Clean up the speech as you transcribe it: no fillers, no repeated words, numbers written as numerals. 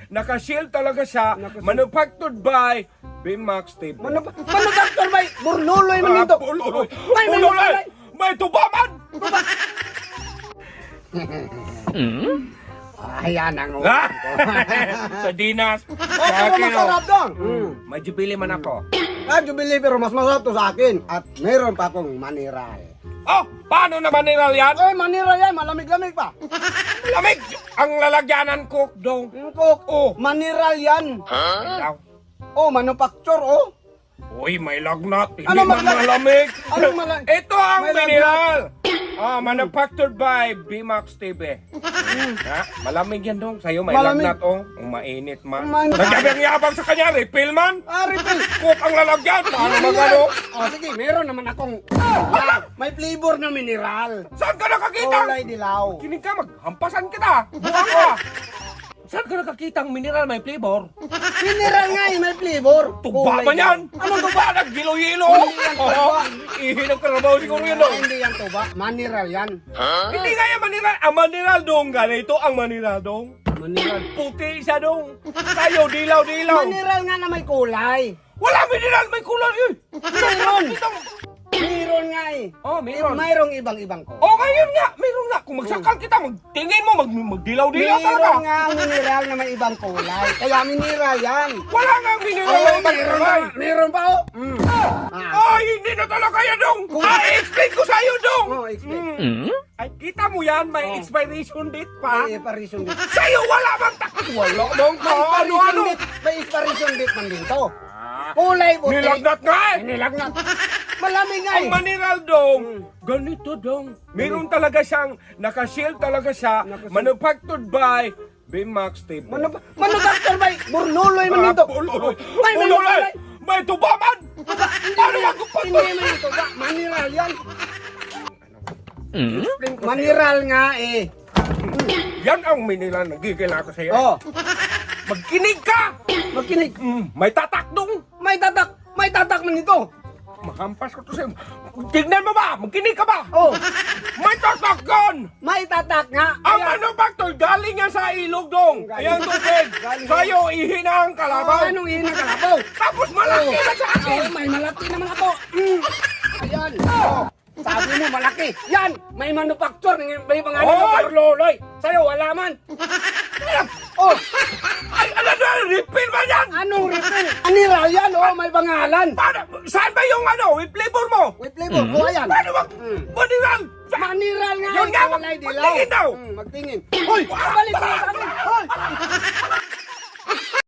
Naka-shield talaga siya. Manufactured by Bimax TV. Manufactured by Burluloy man dito. Pululoy! May Pululoy! May tubaman! Ayan ang Sa dinas. Oh, pero masarap dong. May jubili man ako. Jubilee pero mas masarap to sa akin. At meron pa akong maniral. Oh, paano naman nila yan? Ay, maniral yan. Malamig-lamig pa. Lamig! Ang lalagyanan ko dong. Yung cook. Oh. Maniral yan. Huh? Oh, manufacture, oh. Uy, may lagnat. Hindi Ano man malamig. Anong malamig? Ito ang May mineral. Manufactured by Bimax TV. Ha? Malamig yan dong. Sa'yo may Malamig. lagnat, oh. Ang mainit man. Mainit. Nagyabang-yabang sa kanya, refill man. Refill. Cook ang lalagyan. Paano magano? Oh, sige, meron naman akong may flavor na mineral. Saan ka nakakita? Kulay dilaw. Kinig ka, maghampasan kita. Buwang ka. Saan ka nakakita ang mineral may flavor? Mineral nga eh, may flavor. Tuba Kulay man yan! dilaw. Anong tuba? Naggilo-gilo! Hindi yan tuba. Ihinang karabaw siguro yun, no? Hindi yan tuba. Maniral yan. Hindi nga yung maniral. Ang maniral dong, ganito ang maniral dong. Maniral. Puti siya dong. Tayo, dilaw-dilaw. Maniral nga na may kulay. Wala mineral, may kulay eh. Meron. Meron nga eh. Oh, meron. Mayroong ibang-ibang ko. Oh, ngayon nga, meron nga. Kung magsakal kita, magtingin mo, magdilaw-dilaw talaga. Meron nga ang mineral na may ibang kulay. Kaya mineral yan. Wala nga ang mineral na Oh, ibang meron kulay. pa. Meron pa oh. Ay, hindi na talaga yan dong. I-explain ko sa'yo dong. Oh, explain. Ay, kita mo yan, may expiration date pa. May expiration date. Sa'yo, wala bang takot? Wala bang ano-ano? May expiration date man din to. Kulay puti. Nilagnat nga eh. Nilagnat. Malamig nga Ang eh. maniral dong, ganito dong. Meron talaga siyang, naka-shield talaga siya, manufactured by Bimax TV. Manufactured by Burluloy man dito. Pululoy! May Pululoy! May tubaman! Paano magkupat? Hindi man ito ba? Maniral yan. Maniral nga eh. Yan ang mineral na gigil ako sa'yo. Oh, Magkinig ka! magkinig. May tatak dong. May tatak man ito. Mahampas ko to sa'yo. Tignan mo ba? Magkinig ka ba? Oh, May tatak gan! may tatak nga. Ang manufacture galing yan sa ilog dong. Ayan tubig. Galing- Sa'yo, ihina ang kalabaw. Anong ihina kalabaw? Tapos malaki na sa akin. Oh, may malaki naman ako. Ayan. Oh, sabi mo malaki. Yan, may manufacture. May pangalan Oy! ng Burluloy. Sa'yo, wala man. Oh, Ay, ano na? Refill ba yan? anong refill? Maniral yan, oh, may pangalan. Paano? Saan ba yung ano? With flavor mo? With flavor, kuha yan. Paano mag... Maniral? Maniral nga, Yun nga, kulay dilaw. magtingin daw. Magtingin. Hoy, balik mo sa akin. Hoy!